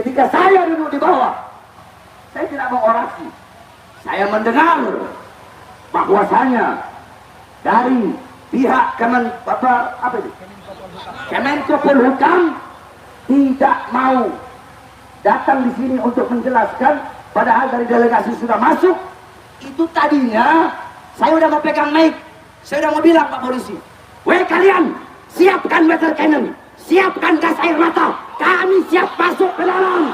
ketika saya duduk di bawah, saya tidak mau orasi. Saya mendengar bahwasanya dari pihak Kemenko Polhukam tidak mau datang di sini untuk menjelaskan, padahal dari delegasi sudah masuk. Itu tadinya saya udah mau pegang mic, saya udah mau bilang Pak Polisi, weh kalian siapkan water cannon, siapkan gas air mata, kami siap masuk ke dalam.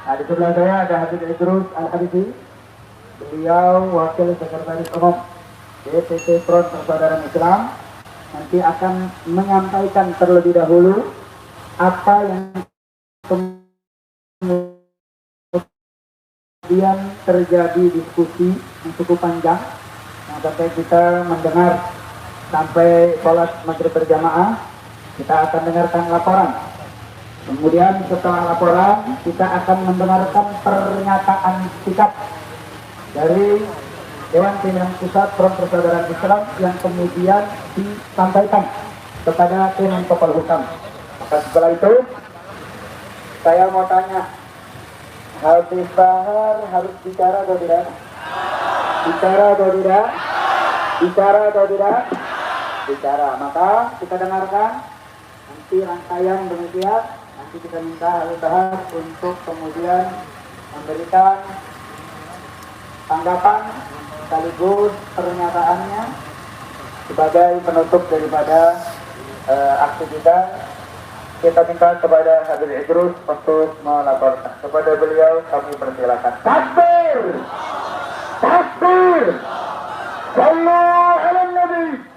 Nah, di sebelah saya ada Habib Idrus Al-Habibi. Beliau Wakil Sekretaris Umum DPP Front Persaudaraan Islam. Nanti akan menyampaikan terlebih dahulu apa yang kemudian terjadi diskusi yang cukup panjang, yang sampai kita mendengar sampai sholat maghrib berjamaah. Kita akan dengarkan laporan. Kemudian setelah laporan kita akan mendengarkan pernyataan sikap dari Dewan Pimpinan Pusat Front Persaudaraan Islam yang kemudian disampaikan kepada Kemenko Polhukam. Maka setelah itu saya mau tanya, Habib Bahar harus bicara atau tidak? Bicara atau tidak? Bicara atau tidak? Bicara. Maka kita dengarkan nanti rangkaian demikian. Nanti kita minta Habib Bahar untuk kemudian memberikan tanggapan sekaligus pernyataannya sebagai penutup daripada aksi kita. Kita minta kepada Habib Idrus untuk melaporkan. Kepada beliau kami persilakan. Takbir! Takbir! Sallu ala Nabi!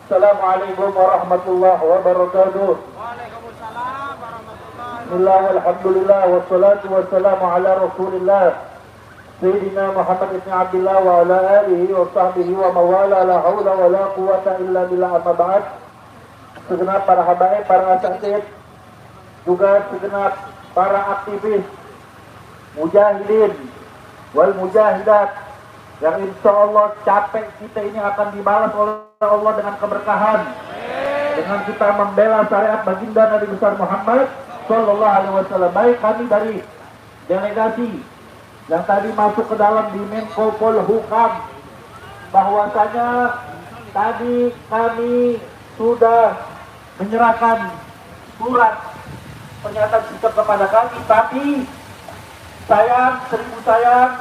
Assalamualaikum warahmatullahi wabarakatuh. Waalaikumsalam warahmatullahi Bismillah, alhamdulillah, wassalatu wassalamu ala rasulillah Sayyidina Muhammad ibn Abdullah wa ala alihi wa sahbihi wa mawala la hawla wa la quwata illa billah amma ba'd. Segenap para habaib, para asatid, juga segenap para aktivis mujahidin wal mujahidat yang insya Allah capek kita ini akan dibalas oleh Allah dengan keberkahan, dengan kita membela syariat baginda Nabi besar Muhammad Sallallahu Alaihi Wasallam. Baik kami dari delegasi yang tadi masuk ke dalam di Menko Polhukam, bahwasanya tadi kami sudah menyerahkan surat pernyataan sikap kepada kami, tapi sayang, seribu sayang,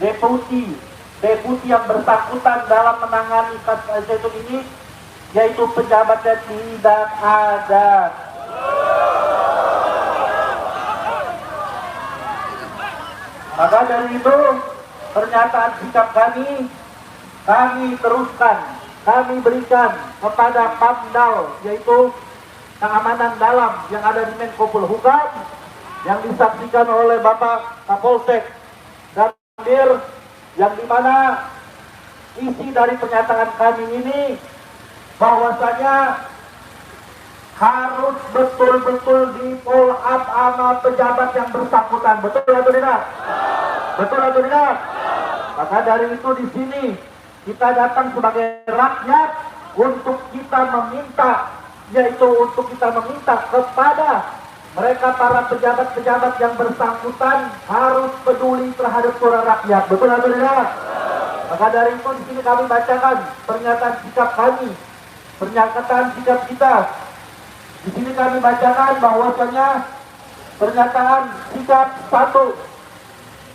deputi yang bersangkutan dalam menangani kasus Al-Zaitun ini, yaitu pejabatnya tidak ada. Maka dari itu pernyataan sikap kami teruskan, kami berikan kepada Pamdal, yaitu keamanan dalam yang ada di Menko Polhukam, yang disaksikan oleh Bapak Kapolsek dan Dir, yang dimana isi dari pernyataan kami ini bahwasanya harus betul-betul di follow up sama pejabat yang bersangkutan. Betul atau tidak? Betul atau tidak? Maka dari itu di sini kita datang sebagai rakyat untuk kita meminta, yaitu untuk kita meminta kepada mereka para pejabat-pejabat yang bersangkutan harus peduli terhadap suara rakyat. Betul atau tidak? Maka dari itu di sini kami bacakan pernyataan sikap kami, pernyataan sikap kita. Di sini kami bacakan bahwasanya pernyataan sikap satu,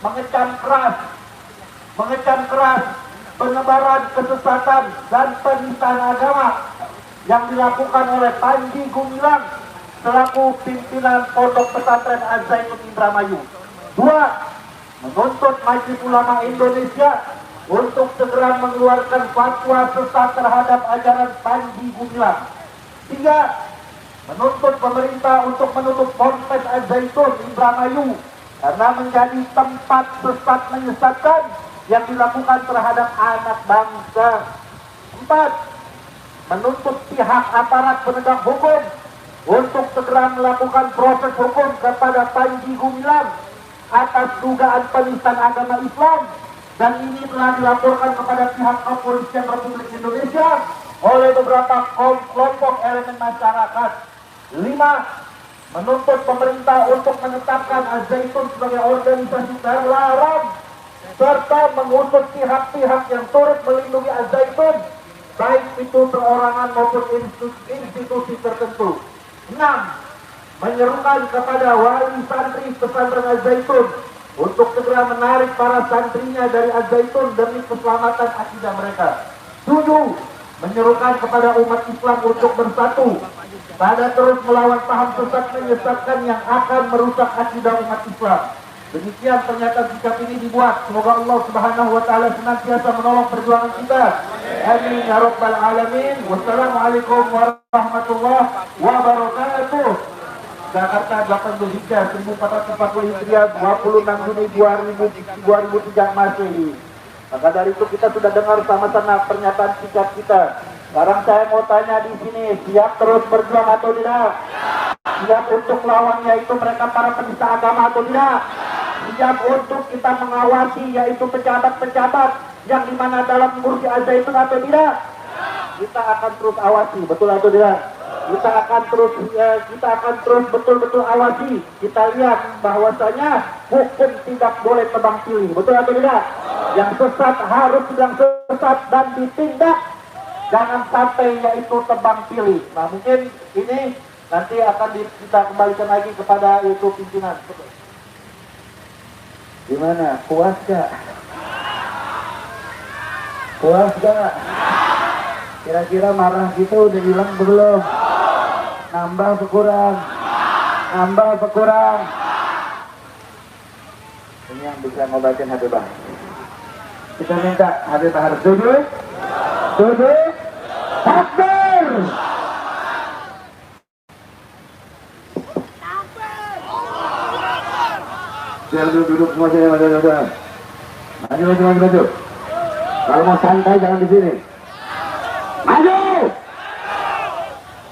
mengecam keras penyebaran kesesatan dan penistaan agama yang dilakukan oleh Panji Gumilang selaku pimpinan Pondok Pesantren Al-Zaitun Indramayu. Dua, menuntut Majelis Ulama Indonesia untuk segera mengeluarkan fatwa sesat terhadap ajaran Panji Gumilang. Tiga, menuntut pemerintah untuk menutup Ponpes Al-Zaitun Indramayu karena menjadi tempat sesat menyesatkan yang dilakukan terhadap anak bangsa. Empat, menuntut pihak aparat penegak hukum untuk segera melakukan proses hukum kepada Panji Gumilang atas dugaan penistaan agama Islam, dan ini telah dilaporkan kepada pihak kepolisian Republik Indonesia oleh beberapa kelompok elemen masyarakat. Lima, menuntut pemerintah untuk menetapkan Al-Zaitun sebagai organisasi terlarang serta mengusut pihak-pihak yang turut melindungi Al-Zaitun, baik itu perorangan maupun institusi tertentu. 6. Menyerukan kepada wali santri pesantren Al-Zaitun untuk segera menarik para santrinya dari Al-Zaitun demi keselamatan akidah mereka. 7. Menyerukan kepada umat Islam untuk bersatu pada terus melawan paham sesat menyesatkan yang akan merusak akidah umat Islam. Demikian pernyataan sikap ini dibuat. Semoga Allah Subhanahu wa taala senantiasa menolong perjuangan kita. Amin ya rabbal alamin. Wassalamualaikum warahmatullahi wabarakatuh. Jakarta 8 Zulhijjah 1440 Hijriah 26 Juni 2003 Masehi. Maka dari itu kita sudah dengar sama-sama pernyataan sikap kita. Sekarang saya mau tanya di sini, siap terus berjuang atau tidak? Siap untuk lawan yaitu mereka para penista agama atau tidak? Siap untuk kita mengawasi yaitu pejabat-pejabat yang dimana dalam kursi Al-Zaitun atau tidak? Kita akan terus awasi, betul atau tidak? Kita akan terus betul-betul awasi. Kita lihat bahwasanya hukum tidak boleh tebang pilih, betul atau tidak? Yang sesat harus bilang sesat dan ditindak. Jangan sampai yaitu tebang pilih. Nah mungkin ini nanti akan kita kembalikan lagi kepada itu pimpinan. Gimana? Puas gak? Puas gak? Kira-kira marah gitu udah hilang belum? Nambah berkurang? Nambah berkurang? Ini yang bisa ngobatin Habibah. Kita minta Habibah harus duduk. Duduk. Takbir. Biar duduk semua sini, maju. Kalau mau santai jangan di sini. Maju.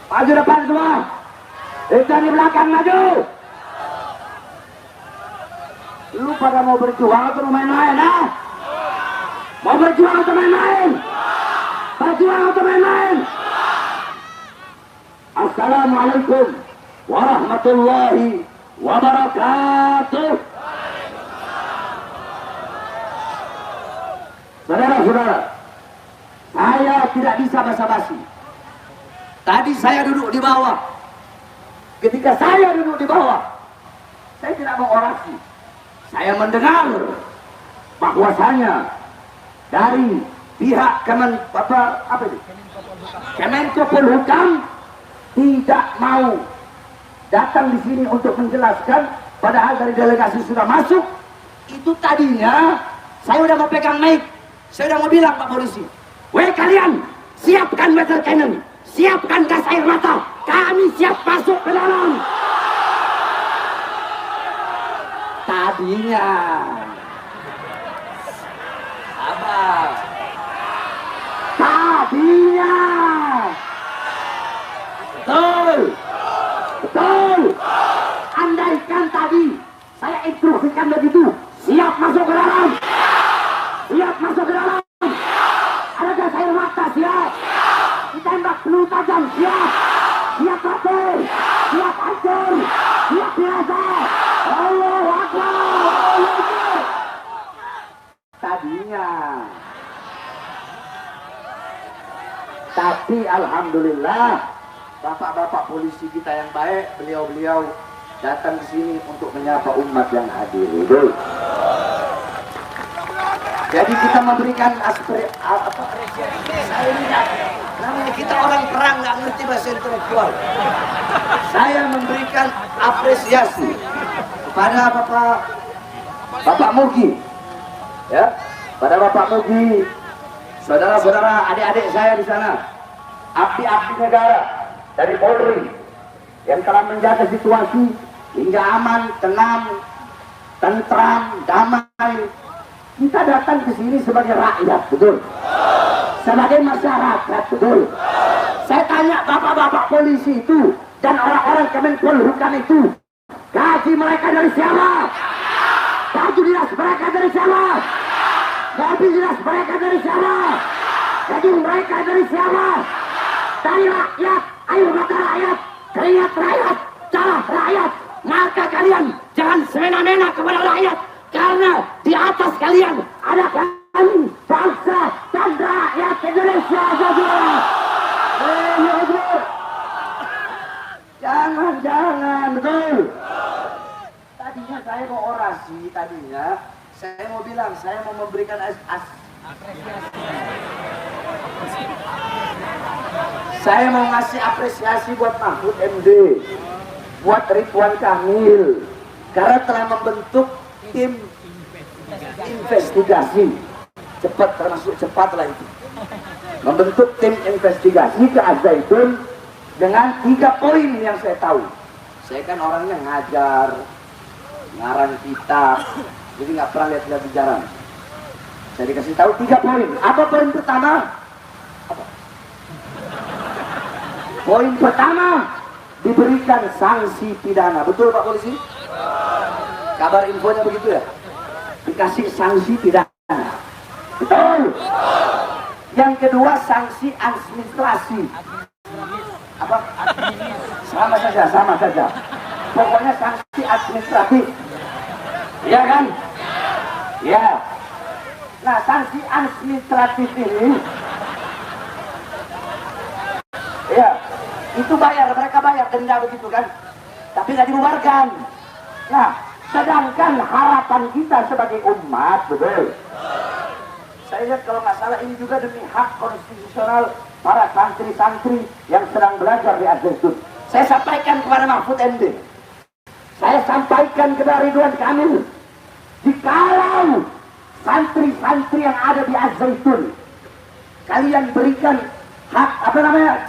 Maju depan semua. Itu di belakang maju. Lu pada mau berjuang atau main-main, ah? Mau berjuang atau main-main? Berjuang atau main-main? Assalamualaikum warahmatullahi wabarakatuh. Saudara-saudara, saya tidak bisa basa-basi. Tadi saya duduk di bawah. Ketika saya duduk di bawah, saya tidak mau orasi. Saya mendengar bahwasanya dari pihak Kemenko Polhukam tidak mau datang di sini untuk menjelaskan, padahal dari delegasi sudah masuk. Itu tadinya saya udah mau pegang mic. Saya udah mau bilang Pak Polisi, weh kalian, siapkan water cannon, siapkan gas air mata, kami siap masuk ke dalam. Tadinya, sabar. Tadinya, betul. Andaikan tadi saya instruksikan begitu, siap masuk ke dalam. Siap masuk ke dalam. Ada gas air mata, siap. Ditembak peluru tajam, siap. Siap mati. Siap hancur. Siap binasa. Allahu Akbar. Allahu Akbar. Tadinya. Tapi alhamdulillah, bapak-bapak polisi kita yang baik, beliau-beliau datang di sini untuk menyapa umat yang hadir. Jadi kita memberikan apresiasi. Namanya kita orang perang nggak ngerti bahasa intelektual. Saya memberikan apresiasi kepada Bapak Bapak Mugi, ya, pada Bapak Mugi, saudara-saudara, adik-adik saya di sana, abdi-abdi negara dari Polri yang telah menjaga situasi hingga aman, tenang, tentram, damai. Kita datang ke sini sebagai rakyat, betul? Sebagai masyarakat, betul? Saya tanya bapak-bapak polisi itu dan orang-orang Kemenpolhukam itu, gaji mereka dari siapa? Baju dinas mereka dari siapa? Mobil dinas mereka dari siapa? Gedung mereka dari siapa? Dari rakyat, air mata rakyat, keringat rakyat, darah rakyat. Maka kalian jangan semena-mena kepada rakyat, karena di atas kalian ada kami, bangsa dan rakyat Indonesia. Jangan, betul. Tadinya saya mau orasi, saya mau bilang, saya mau memberikan saya mau ngasih apresiasi buat Mahfud MD, buat Ridwan Kamil, karena telah membentuk tim investigasi cepat, termasuk cepat lah itu, membentuk tim investigasi ke Al-Zaitun dengan 3 poin yang saya tahu. Saya kan orangnya ngajar, ngarang kitab, jadi nggak pernah lihat di jalan. Saya dikasih tahu 3 poin. Apa poin pertama? Apa? Poin pertama, diberikan sanksi pidana. Betul Pak Polisi? Kabar infonya begitu ya? Dikasih sanksi pidana. Betul. Yang kedua, sanksi administrasi. Apa? Sama saja. Pokoknya sanksi administratif. Iya kan? Ya. Nah, sanksi administratif ini, ya, itu mereka bayar denda begitu kan? Tapi nggak dibubarkan. Nah, sedangkan harapan kita sebagai umat, betul? Saya lihat kalau nggak salah ini juga demi hak konstitusional para santri-santri yang sedang belajar di Al-Zaitun. Saya sampaikan kepada Mahfud MD, saya sampaikan kepada Ridwan Kamil, jikalau santri-santri yang ada di Al-Zaitun kalian berikan hak,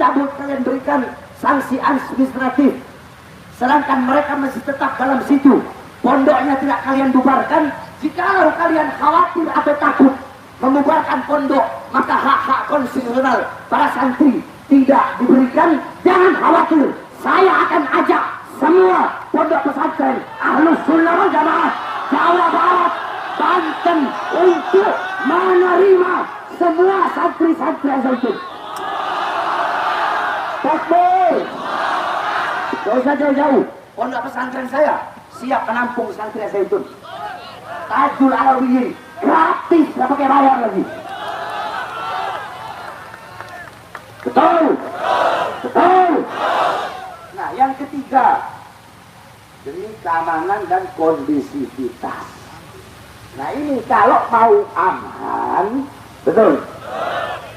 cabut, kalian berikan sanksi administratif, sedangkan mereka masih tetap dalam situ, pondoknya tidak kalian bubarkan. Jikalau kalian khawatir atau takut membubarkan pondok, maka hak-hak konstitusional para santri tidak diberikan, jangan khawatir, saya akan ajak semua pondok pesantren Ahlus Sunnah wal Jamaah Jawa Barat, Banten untuk menerima semua santri-santri Al-Zaitun. Takbir. Gak usah jauh-jauh, pondok pesantren saya siap menampung santri Al-Zaitun. Tajul Alawiyin gratis, nggak pakai bayar lagi. Betul. Nah, yang ketiga, demi keamanan dan kondisivitas. Nah, ini kalau mau aman, betul.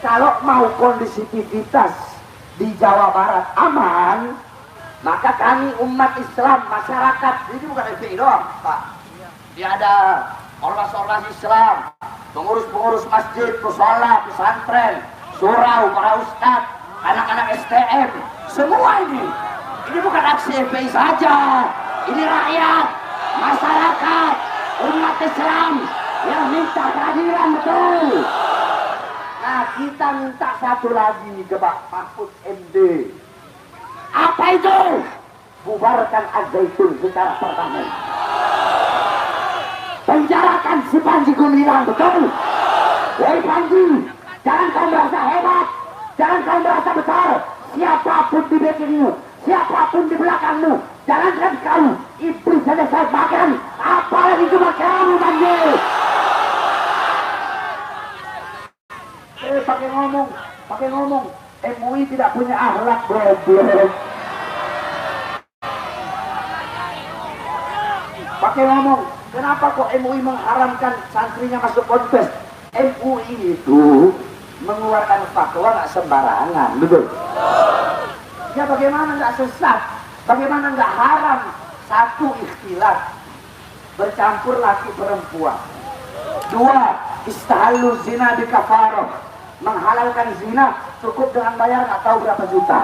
Kalau mau kondisivitas di Jawa Barat aman, maka kami umat Islam, masyarakat, ini bukan FPI doang, Pak. Dia ada ormas-ormas Islam, pengurus-pengurus masjid, mushola, pesantren, surau, para ustadz, anak-anak STM, semua ini bukan aksi FPI saja, ini rakyat, masyarakat, umat Islam yang minta keadilan, betul. Nah, kita minta satu lagi ke Pak Mahfud MD. Apa itu? Bubarkan Al-Zaitun secara permanen. Penjarakan si Panji Gumilang, betul? Woi Panji, jangan kau merasa hebat, jangan kau merasa besar. Siapapun di backingmu, siapapun di belakangmu, jangankan kau, iblis saja saya makan, apalagi cuma kamu, Panji. Pakai ngomong, MUI tidak punya akhlak, goblok. Pakai ngomong, kenapa kok MUI mengharamkan santrinya masuk ponpes? MUI itu mengeluarkan fatwa nggak sembarangan, betul? Ya bagaimana nggak sesat? Bagaimana nggak haram? Satu, ikhtilaf. bercampur laki perempuan. 2, istahallu zina bi kafaroh, menghalalkan zina cukup dengan bayar nggak tahu berapa juta.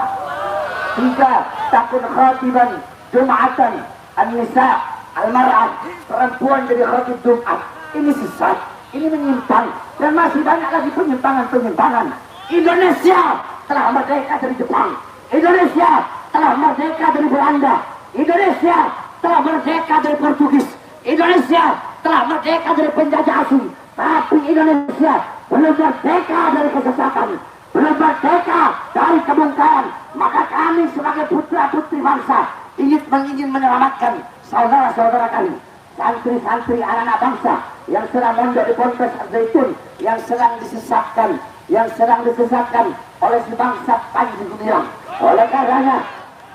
3, takun khatiban jum'atan an-nisa al-mar'ah, perempuan jadi khatib Jumat. Ini sesat, ini menyimpang, dan masih banyak lagi penyimpangan-penyimpangan. Indonesia telah merdeka dari Jepang, Indonesia telah merdeka dari Belanda, Indonesia telah merdeka dari Portugis, Indonesia telah merdeka dari penjajah asing. Tapi Indonesia belum merdeka dari kesesatan, belum merdeka dari kebongkaran. Maka kami sebagai putra-putri bangsa ingin menyelamatkan saudara-saudara kami, santri-santri anak-anak bangsa yang sedang mondok di Ponpes Zaitun, yang sedang disesatkan oleh si bangsa Panji Gumilang. Oleh karenanya,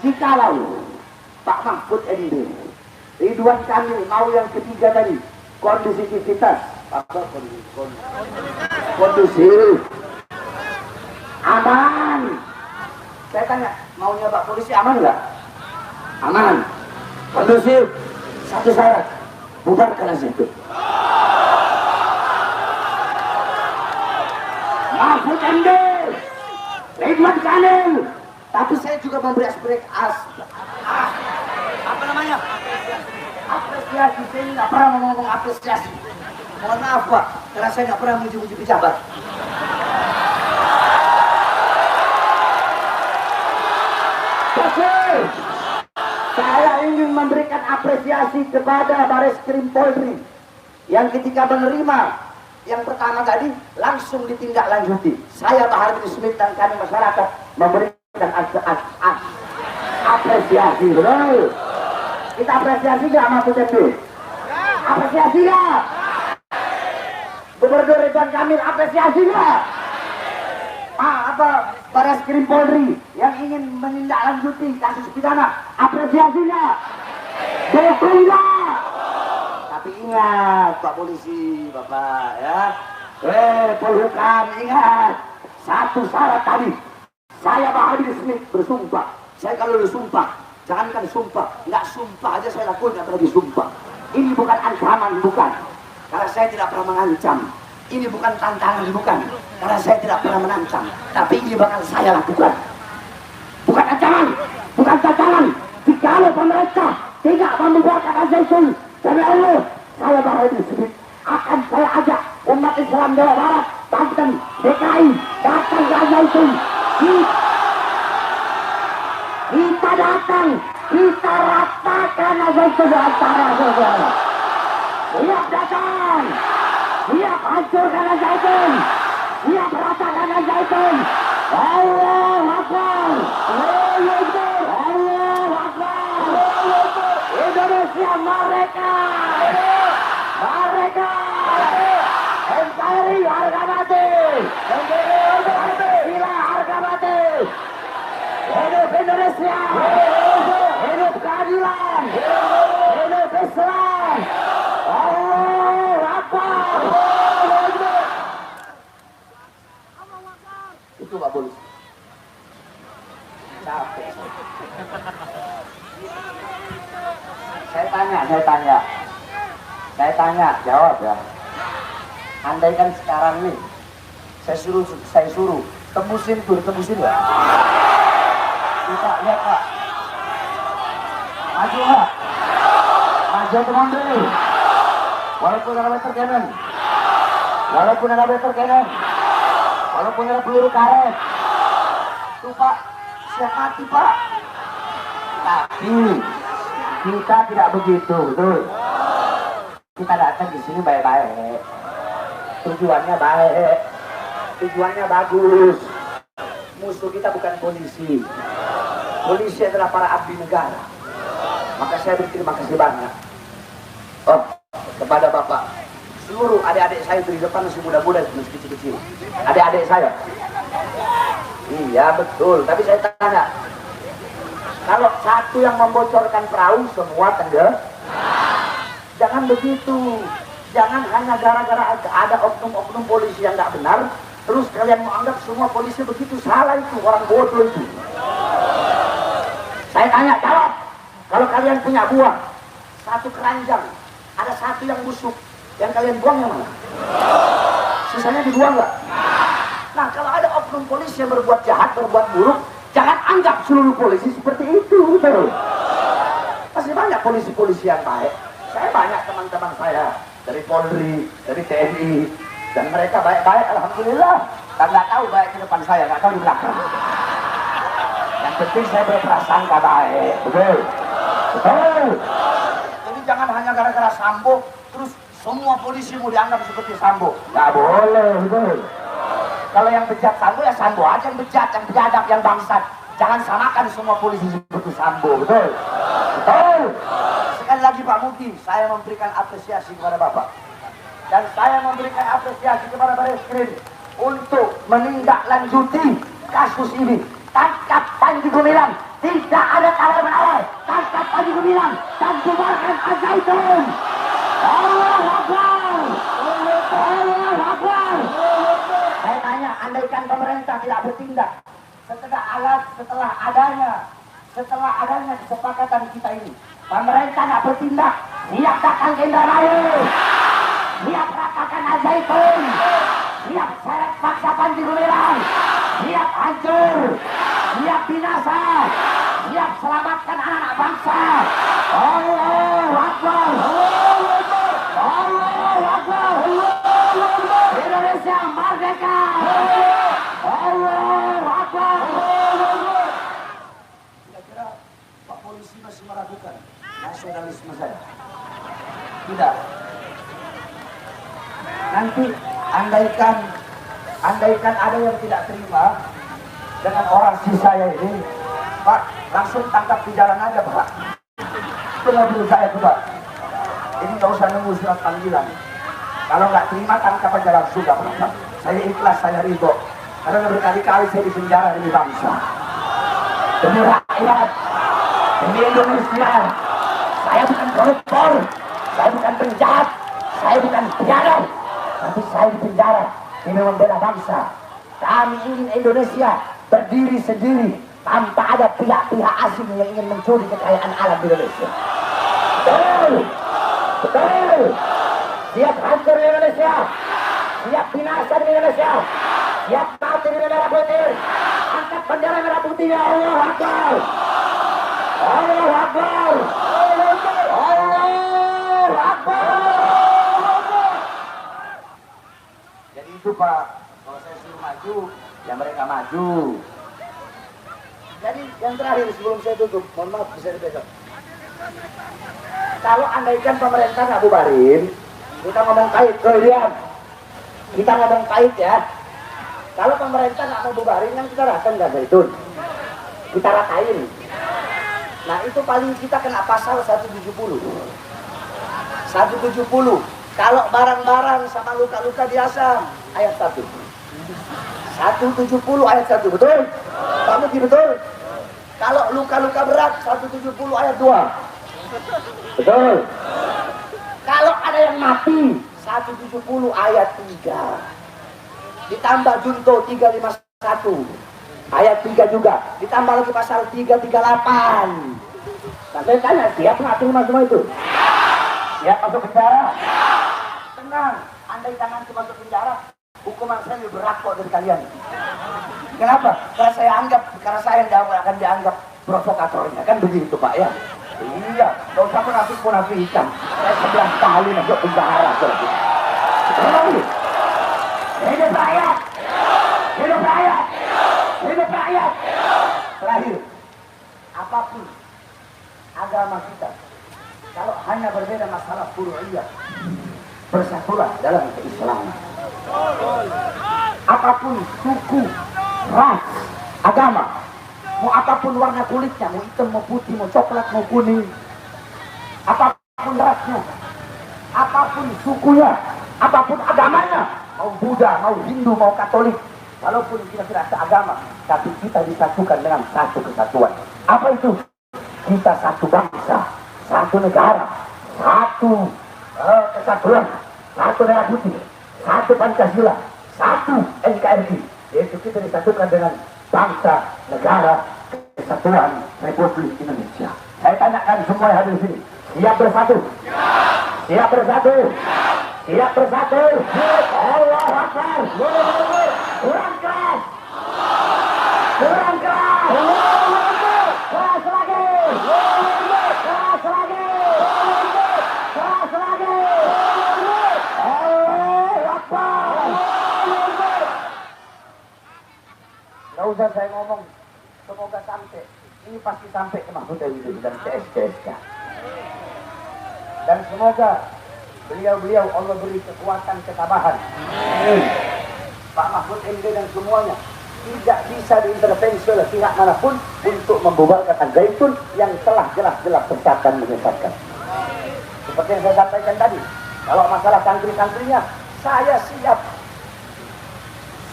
jikalau Pak Mahfud MD, Ridwan Kamil mau yang ketiga tadi, kondisivitas, kondusif, aman. Saya tanya, maunya Pak Polisi aman nggak? Aman, kondusif. Satu syarat, bubarkan itu. Mahfud MD, Ridwan Kamil. Tapi saya juga memberi apa namanya? Apresiasi. Saya nggak pernah ngomong apresiasi. Mohon maaf Pak, karena saya nggak pernah muji-muji pejabat. Betul. Saya ingin memberikan apresiasi kepada Bareskrim Polri yang ketika menerima yang pertama tadi langsung ditindaklanjuti. Saya Bahar bin Smith dan kami masyarakat memberikan apresiasi. Betul. Kita apresiasi nggak Mahfud MD? Apresiasi nggak? Gubernur Ridwan Kamil apresiasi nggak? Bareskrim Polri yang ingin menindaklanjuti kasus pidana apresiasi nggak? Dukung nggak? Tapi ingat Pak Polisi, Bapak ya, Polhukam, ingat satu syarat tadi. Saya Bahar bin Smith bersumpah. Saya kalau bersumpah, jangankan sumpah, nggak sumpah aja saya lakukan, nggak terlebih sumpah. Ini bukan ancaman, bukan. Karena saya tidak pernah mengancam. Ini bukan tantangan, bukan. Karena saya tidak pernah menantang. Tapi ini bakal saya lakukan. Bukan ancaman, bukan tantangan. Jikalau pemerintah tidak membubarkan Al-Zaitun, demi Allah, saya Bahar bin Smith akan saya ajak umat Islam Jawa Barat, Banten, DKI, datang ke Al-Zaitun. Kita datang, kita ratakan Al-Zaitun antara saudara. Siap datang, siap hancurkan Al-Zaitun, siap ratakan Al-Zaitun. Allah Akbar, Allah Akbar. Indonesia merdeka, merdeka. NKRI harga mati, Sila harga mati. Hidup Indonesia, hidup keadilan, hidup Islam. Allah Akbar. Itu Pak Polisi. Capek. Saya tanya, jawab ya. Andaikan sekarang nih, saya suruh tembusin ya. Kita lihat Pak, maju Pak, maju teman dulu. Walaupun ada meter cannon, walaupun ada peluru karet, tuh Pak, siap mati Pak. Tapi kita tidak begitu, betul. Kita datang di sini baik-baik, tujuannya baik, tujuannya bagus. Musuh kita bukan polisi. Polisi adalah para abdi negara. Maka saya berterima kasih banyak kepada Bapak. Seluruh adik-adik saya di depan masih muda-muda, masih kecil-kecil. Adik-adik saya. Iya betul. Tapi saya tanya, kalau satu yang membocorkan perahu, semua tenggelam. Jangan begitu. Jangan hanya gara-gara ada oknum-oknum polisi yang nggak benar, terus kalian mau anggap semua polisi begitu. Salah itu, orang bodoh itu. Saya tanya, jawab. Kalau kalian punya buah, satu keranjang, ada satu yang busuk, yang kalian buang yang mana? Sisanya dibuang nggak? Nah, kalau ada oknum polisi yang berbuat jahat, berbuat buruk, jangan anggap seluruh polisi seperti itu, betul? Masih banyak polisi-polisi yang baik. Saya banyak teman-teman saya dari Polri, dari TNI, dan mereka baik-baik, alhamdulillah. Dan nggak tahu baik di depan saya, nggak tahu di belakang. Yang penting saya berprasangka baik, betul? Betul. Jadi jangan hanya gara-gara Sambo, terus semua polisi mau dianggap seperti Sambo. Nggak boleh, betul. Kalau yang bejat Sambo, ya Sambo aja yang bejat, yang biadab, yang bangsat. Jangan samakan semua polisi seperti Sambo, betul? Betul. Sekali lagi Pak Mufti, saya memberikan apresiasi kepada Bapak. Dan saya memberikan apresiasi kepada Bareskrim untuk menindaklanjuti kasus ini. Tangkap Panji Gumilang, tidak ada tawar-menawar. Tangkap Panji Gumilang dan bubarkan Al-Zaitun. Allahu Akbar. Allahu Akbar. Saya tanya, andaikan pemerintah tidak bertindak setelah adanya kesepakatan kita ini, pemerintah tidak bertindak, siap datang ke Indramayu, siap ratakan Al-Zaitun, siap seret paksa Panji Gumilang, siap hancur, siap binasa, siap selamatkan anak-anak bangsa. Allahu Akbar. Allahu Akbar. Indonesia merdeka. Allahu Akbar. Kira-kira Pak Polisi masih meragukan nasionalisme saya? Tidak. Nanti andaikan ada yang tidak terima dengan orasi saya ini, Pak, langsung tangkap di jalan aja, Pak. Itu mobil saya tuh, Pak. Ini nggak usah nunggu surat panggilan. Kalau nggak terima, tangkap aja langsung, Pak. Saya ikhlas, saya ridho. Karena berkali-kali saya di penjara demi bangsa, demi rakyat, demi Indonesia. Saya bukan koruptor, saya bukan penjahat, saya bukan biadab, tapi saya di penjara demi membela bangsa. Kami ingin Indonesia berdiri sendiri tanpa ada pihak-pihak asing yang ingin mencuri kekayaan alam di Indonesia. Betul, betul. Siap hancur di Indonesia, siap binasa di Indonesia, siap mati di merah putih. Angkat bendera merah putih, ya Allah Akbar. Allah Akbar. Allah Akbar. Jadi itu Pak, kalau saya suruh maju, ya mereka maju. Jadi yang terakhir sebelum saya tutup, mohon maaf bisa dipegang. Kalau andaikan pemerintah nggak bubarin, kita ngomong pahit, lihat. Kita ngomong pahit ya. Kalau pemerintah nggak mau bubarin, kan kita datang nggak Zaitun. Kita ratain. Nah itu paling kita kena pasal 170. 170. Kalau barang-barang sama luka-luka biasa, ayat 1. 170 ayat 1, betul? Kamu betul? Kalau luka-luka berat, 170 ayat 2. Betul? Kalau ada yang mati, 170 ayat 3. Ditambah junto 351 ayat 3 juga. Ditambah lagi pasal 338. Saya tanya, siap nggak terima semua itu? Siap masuk penjara? Tenang, andai jangan masuk penjara, hukuman saya lebih berat kok dari kalian. Kenapa? Karena saya yang akan dianggap provokatornya, kan begitu Pak ya? Iya, gak usah munafik-munafikan. Saya 11 kali masuk penjara. Hidup rakyat! Hidup rakyat! Hidup rakyat! Terakhir, apapun agama kita, kalau hanya berbeda masalah furu'iyah, bersatulah dalam keislaman. Apapun suku, ras, agama, mau apapun warna kulitnya, mau hitam, mau putih, mau coklat, mau kuning, apapun rasnya, apapun sukunya, apapun agamanya, mau Buddha, mau Hindu, mau Katolik, walaupun kita tidak seagama, tapi kita disatukan dengan satu kesatuan. Apa itu? Kita satu bangsa, satu negara, satu kesatuan, satu merah putih, satu Pancasila, satu NKRI, yaitu kita disatukan dengan bangsa, negara, kesatuan Republik Indonesia. Saya tanyakan semua yang hadir di sini, siap bersatu? Siap bersatu. Siap bersatu. Allah Akbar. Kurang keras. Kurang keras. Keras lagi. Keras lagi. Keras lagi. Allah Akbar. Gak usah saya ngomong. Semoga sampai. Ini pasti sampai ke Mahfud MD dan CSK. Dan semoga beliau-beliau Allah beri kekuatan ketabahan. Pak Mahfud MD dan semuanya tidak bisa diintervensi oleh pihak manapun untuk membubarkan Al-Zaitun yang telah jelas-jelas sesat dan menyesatkan. Seperti yang saya sampaikan tadi, kalau masalah santri-santrinya, saya siap.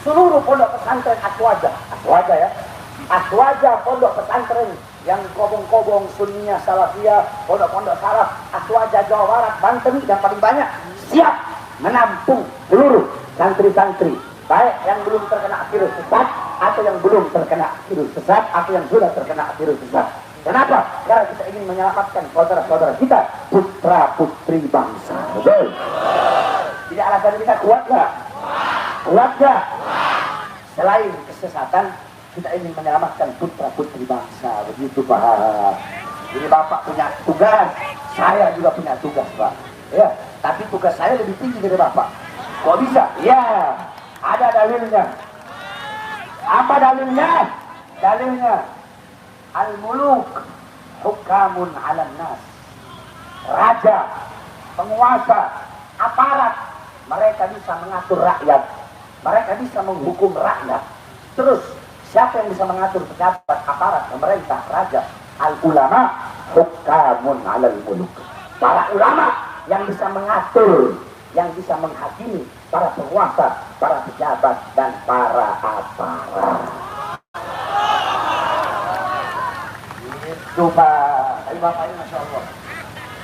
Seluruh pondok pesantren Aswaja ya, Aswaja pondok pesantren yang kobong-kobong Sunniyah, Salafiyah, pondok-pondok salaf, Aswaja Jawa Barat, Banten yang paling banyak siap menampung seluruh santri-santri, baik yang belum terkena virus sesat atau yang belum terkena virus sesat atau yang sudah terkena virus sesat. Kenapa? Karena kita ingin menyelamatkan saudara-saudara kita, putra-putri bangsa. Betul? Jadi alasan kita kuat nggak? Kuat nggak? Selain kesesatan, kita ingin menyelamatkan putra-putri bangsa. Begitu Pak. Jadi Bapak punya tugas, saya juga punya tugas Pak. Ya, tapi tugas saya lebih tinggi dari Bapak. Kok bisa? Ya, ada dalilnya. Apa dalilnya? Dalilnya al-muluk hukamun 'alan nas. Raja, penguasa, aparat, mereka bisa mengatur rakyat. Mereka bisa menghukum rakyat. Terus siapa yang bisa mengatur pejabat, aparat, pemerintah, raja? Al-ulama hukamun 'alal muluk. Para ulama yang bisa mengatur, yang bisa menghakimi para penguasa, para pejabat, dan para aparat. Itu Pak. Tapi Bapak ini Masya Allah,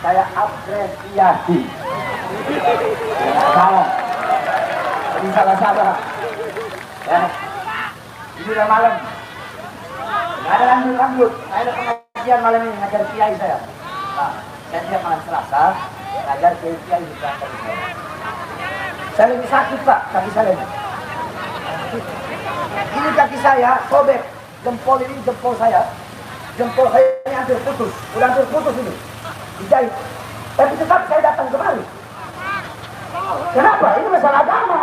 saya apresiasi. Salah. Ini salah-salah. Ya. Ini udah malam. Nggak ada lanjut. Saya ada pengajian malam ini, ngajar kiai saya. Nah, saya tiap malam Selasa, ngajar kiai di belakang saya. Saya lebih sakit Pak, kaki saya ini. Ini kaki saya sobek, jempol ini jempol saya. Jempol saya ini hampir putus, udah hampir putus ini. Dijahit. Tapi tetap saya datang kemari. Kenapa? Ini masalah agama.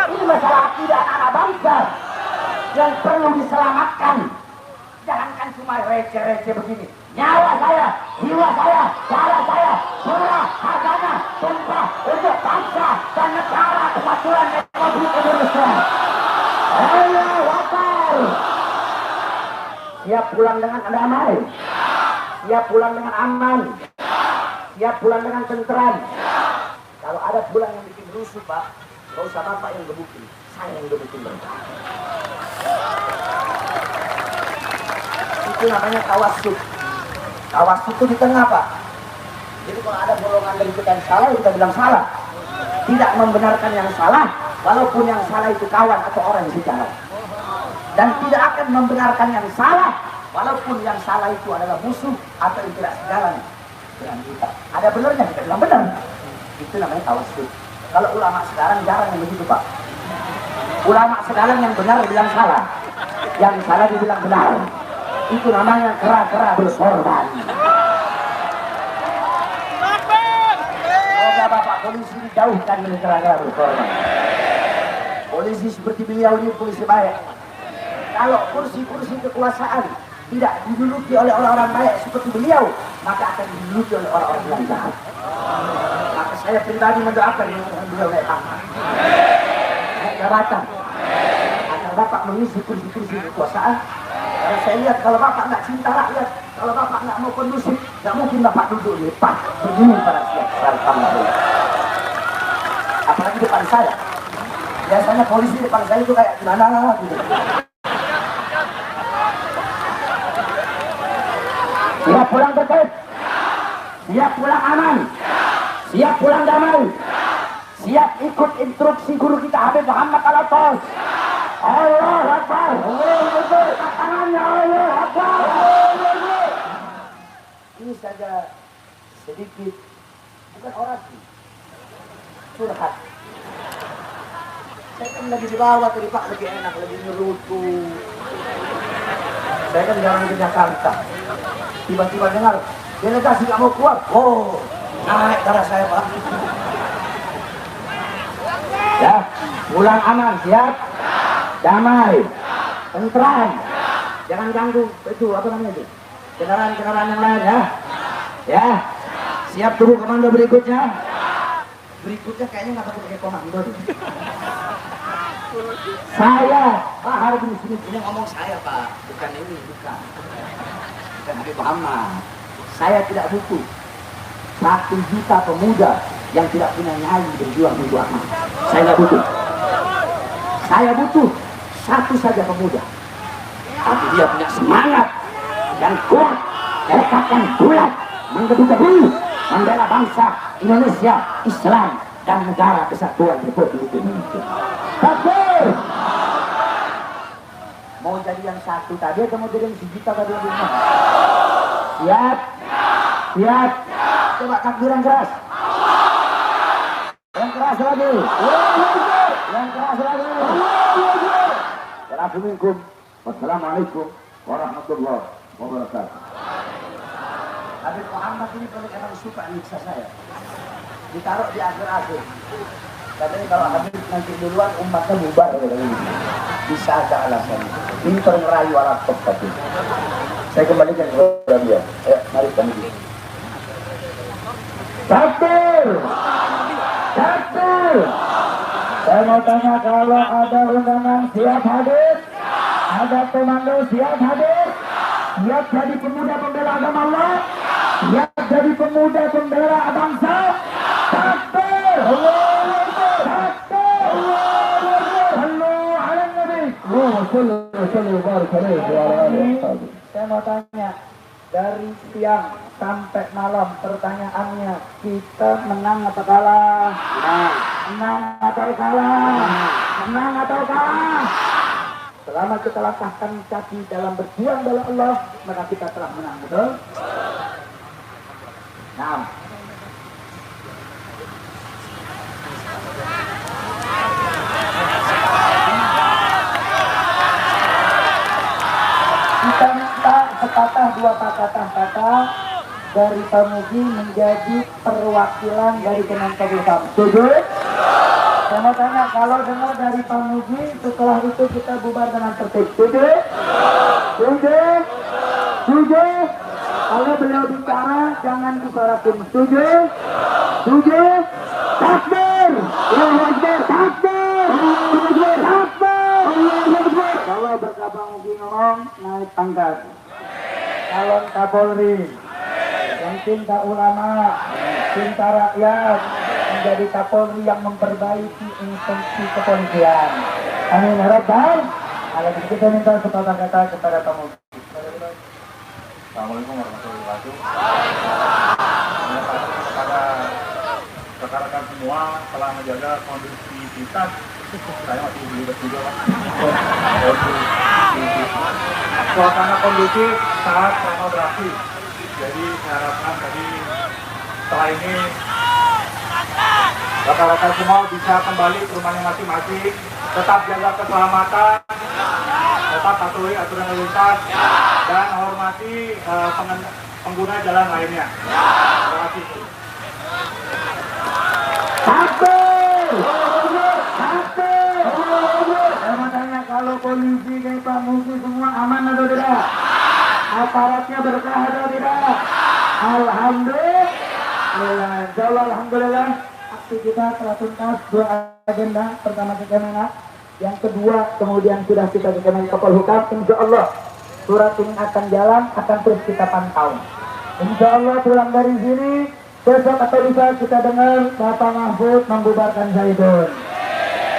Ini masalah akidah anak bangsa yang perlu diselamatkan. Jangankan cuma receh-receh begini. Nyawa saya, jiwa saya, darah saya, surah, harganya, sumpah untuk bangsa dan negara kesatuan Republik Indonesia. Ayo, wakar. Siap pulang dengan damai, siap pulang dengan aman, siap pulang dengan tentram. Kalau ada pulang yang bikin rusuh Pak, gak usah Bapak yang gebukin, saya yang gebukin mereka. Itu namanya tawassut. Tawassut itu di tengah Pak. Jadi kalau ada golongan dari kita yang salah, kita bilang salah. Tidak membenarkan yang salah, walaupun yang salah itu kawan atau orang yang salah. Dan tidak akan membenarkan yang salah, walaupun yang salah itu adalah musuh atau yang tidak sejalan dengan kita. Ada benarnya, kita bilang benar. Itu namanya tawassut. Kalau ulama sekarang jarang yang begitu Pak. Ulama sekarang yang benar dibilang salah, yang salah dibilang benar. Itu namanya kera-kera bersorban. Semoga Bapak polisi dijauhkan dari kera-kera bersorban. Polisi seperti beliau ini polisi baik. Kalau kursi-kursi kekuasaan tidak diduduki oleh orang-orang baik seperti beliau, maka akan diduduki oleh orang-orang yang jahat. Maka saya pribadi mendoakan beliau naik pangkat, naik jabatan, agar Bapak mengisi kursi-kursi kekuasaan. Karena saya lihat kalau Bapak nggak cinta rakyat, kalau Bapak nggak mau kondusif, nggak mungkin Bapak duduk di depan berdiri pada siap apalagi depan saya. Biasanya polisi depan saya itu kayak gimana gitu. Siap pulang tertib, siap pulang aman, siap pulang damai, siap ikut instruksi guru kita Habib Muhammad Al-Atas. Allah Akbar, tangannya Allah Akbar. Ini saja sedikit bukan orasi. Curhat. Saya kan lagi di bawah tadi Pak, lebih enak, lebih nyerutu. Saya kan jarang ke Jakarta. Tiba-tiba dengar, delegasi nggak mau keluar. Oh, naik darah saya Pak. Ya, pulang aman, siap? Damai, tentram. Jangan ganggu itu apa namanya itu? Kendaraan-kendaraan yang lain ya. Ya, siap tunggu komando berikutnya. Berikutnya kayaknya nggak pakai komando. Saya, Pak Habib ini ngomong saya Pak, bukan ini, bukan Habib Muhammad. Saya tidak butuh 1 juta pemuda yang tidak punya nyali berjuang untuk agama. Saya nggak butuh. Saya butuh 1 saja pemuda, tapi dia punya semangat dan kuat, tekad yang bulat, menggebu-gebu membela bangsa Indonesia, Islam dan negara kesatuan Republik Indonesia. Takbir! Mau jadi yang 1 tadi atau mau jadi yang 1 juta tadi? Siap? Siap? Coba takbiran keras. Yang keras lagi. Yang keras lagi. Assalamualaikum. Wassalamualaikum warahmatullahi wabarakatuh. Habib Muhammad ini kalau emang suka nyiksa saya, ditaruh di akhir-akhir. Katanya kalau Habib nanti duluan umatnya bubar. Bisa ada alasan. Ini ngerayu alat top tadi. Saya kembalikan kepada dia. Mari kami. Takbir! Takbir! Saya mau tanya kalau ada undangan siap hadir? Ada komando siap hadir? Siap jadi pemuda pembela agama Allah? Siap jadi pemuda pembela bangsa? Takbir! Takbir! Sallu ala Nabi. Saya mau tanya, dari siang sampai malam pertanyaannya, kita menang atau kalah? Menang atau kalah? Menang atau kalah? Selama kita langkahkan kaki dalam berjuang bela Allah, maka kita telah menang, betul? Nah, kita minta sepatah 2 patah kata dari Pamugi menjadi perwakilan dari Kemenkopolhukam. Setuju? Saya mau tanya, kalau dengar dari Pamugi, setelah itu kita bubar dengan tertib. Setuju? Setuju? Setuju? Kalau beliau bicara, jangan disorotin. Setuju? Setuju? Takbir! Allahu Akbar! Takbir! Takbir! Kalau berkabang ngomong, naik pangkat. Calon Kapolri yang cinta ulama, cinta rakyat, menjadi Kapolri yang memperbaiki instansi kepolisian. Amin ya Rabbal. Kalau kita minta sepatah kata kepada kamu. Assalamualaikum warahmatullahi wabarakatuh. Kepada rekan-rekan semua telah menjaga kondusivitas. Saya masih belibet juga Pak. Suasana kondusif saat selama beraksi. Jadi saya harapkan tadi setelah ini rekan-rekan semua bisa kembali ke rumahnya masing-masing. Tetap jaga keselamatan, tetap patuhi aturan lalu lintas, dan hormati pengguna jalan lainnya. Terima kasih. Takbir! Takbir! Saya mau tanya, kalau polisi kayak Pak Mugi semua aman atau tidak? Aparatnya berkah atau tidak? Alhamdulillah. Insyaallah alhamdulillah. Aksi kita telah tuntas 2 agenda. Pertama ke Kemenak, yang kedua kemudian sudah kita ke Kemenkopolhukam. Insyaallah surat ini akan jalan, akan terus kita pantau. Insyaallah pulang dari sini besok atau lusa kita dengar Bapak Mahfud membubarkan Zaidun.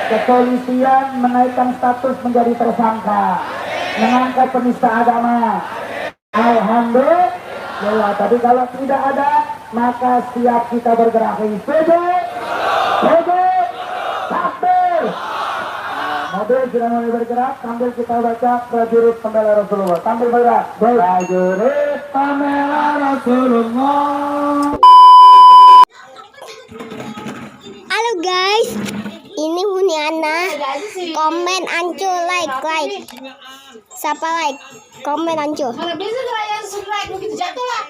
Kepolisian menaikkan status menjadi tersangka, mengangkat penista agama. Alhamdulillah. Tapi kalau tidak ada, maka siap kita bergerak. Setuju? Setuju? Takbir! Mobil sudah mulai bergerak, sambil kita baca prajurit pembela Rasulullah. Sambil bergerak. Prajurit pembela Rasulullah. ini Huniana. Komen ancur, like. Siapa like? Komen ancur. Mana bisa ngeraya subscribe begitu jatuh lah.